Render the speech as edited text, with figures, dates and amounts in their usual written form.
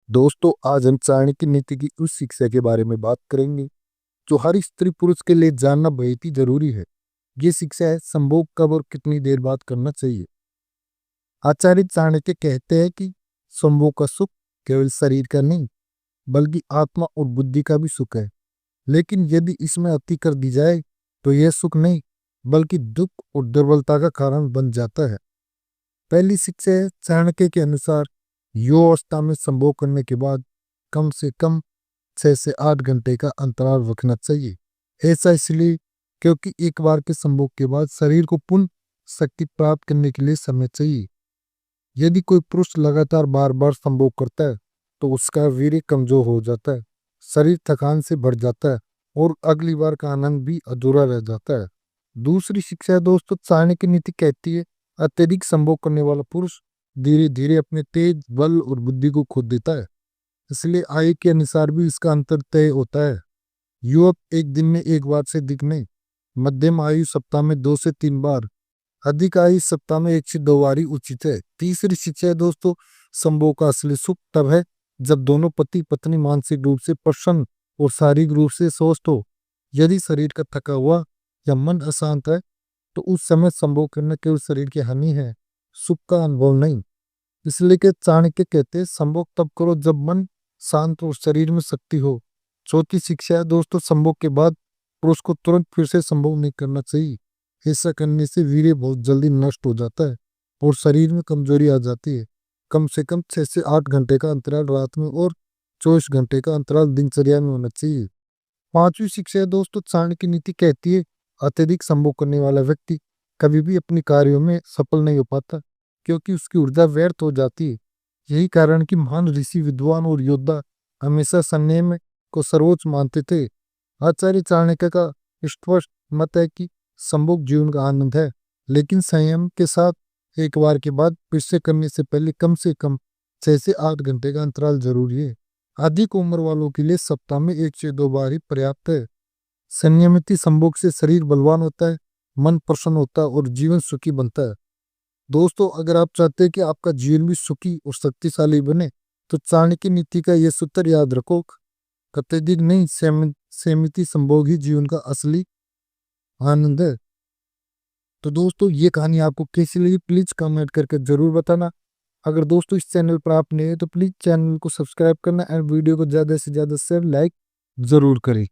दोस्तों, आज हम चाणक्य नीति की उस शिक्षा के बारे में बात करेंगे जो हर स्त्री पुरुष के लिए जानना बेहद ही जरूरी है। ये शिक्षा है संभोग कब और कितनी देर बाद करना चाहिए। आचार्य चाणक्य कहते हैं कि संभोग का सुख केवल शरीर का नहीं बल्कि आत्मा और बुद्धि का भी सुख है, लेकिन यदि इसमें अति कर दी जाए तो यह सुख नहीं बल्कि दुख और दुर्बलता का कारण बन जाता है। पहली शिक्षा है चाणक्य के अनुसार यो अवस्था में संभोग करने के बाद कम से कम 6 से 8 घंटे का अंतराल रखना चाहिए। ऐसा इसलिए क्योंकि एक बार के संभोग के बाद शरीर को पुनः शक्ति प्राप्त करने के लिए समय चाहिए। यदि कोई पुरुष लगातार बार बार संभोग करता है तो उसका वीर्य कमजोर हो जाता है, शरीर थकान से भर जाता है और अगली बार का आनंद भी अधूरा रह जाता है। दूसरी शिक्षा है दोस्तों, चाणक्य नीति कहती है अत्यधिक संभोग करने वाला पुरुष धीरे धीरे अपने तेज बल और बुद्धि को खो देता है, इसलिए आयु के अनुसार भी इसका अंतर तय होता है। युवक एक दिन में एक बार से अधिक नहीं, मध्यम आयु सप्ताह में 2 से 3 बार, अधिक आयु सप्ताह में 1 से 2 बार ही उचित है। तीसरी शिक्षा है दोस्तों, संभोग का असली सुख तब है जब दोनों पति पत्नी मानसिक रूप से प्रसन्न और शारीरिक रूप से स्वस्थ हो। यदि शरीर का थका हुआ या मन अशांत है तो उस समय संभोग करना केवल शरीर की हानि है, सुख का अनुभव नहीं। इसलिए कि चाणक्य कहते हैं संभोग तब करो जब मन शांत और शरीर में शक्ति हो। चौथी शिक्षा है दोस्तों, संभोग के बाद पुरुष को तुरंत फिर से संभोग नहीं करना चाहिए। ऐसा करने से वीर्य बहुत जल्दी नष्ट हो जाता है और शरीर में कमजोरी आ जाती है। कम से कम 6 से 8 घंटे का अंतराल रात में और 24 घंटे का अंतराल दिनचर्या में होना चाहिए। पांचवी शिक्षा है दोस्तों, चाणक्य नीति कहती है अत्यधिक संभोग करने वाला व्यक्ति कभी भी अपने कार्यों में सफल नहीं हो पाता, क्योंकि उसकी ऊर्जा व्यर्थ हो जाती है। यही कारण कि महान ऋषि विद्वान और योद्धा हमेशा संयम को सर्वोच्च मानते थे। आचार्य चाणक्य का स्पष्ट मत है कि संभोग जीवन का आनंद है, लेकिन संयम के साथ एक बार के बाद फिर से करने से पहले कम से कम 6 से 8 घंटे का अंतराल जरूरी है। अधिक उम्र वालों के लिए सप्ताह में 1 से 2 बार ही पर्याप्त है। संयमित संभोग से शरीर बलवान होता है, मन प्रसन्न होता है और जीवन सुखी बनता है। दोस्तों, अगर आप चाहते हैं कि आपका जीवन भी सुखी और शक्तिशाली बने तो चाणक्य नीति का यह सूत्र याद रखो, अत्यधिक नहीं सीमित संभोग ही जीवन का असली आनंद है। तो दोस्तों, ये कहानी आपको कैसी लगी प्लीज कमेंट करके जरूर बताना। अगर दोस्तों इस चैनल पर आप नए हैं तो प्लीज चैनल को सब्सक्राइब करना एंड वीडियो को ज्यादा से ज्यादा शेयर लाइक जरूर करें।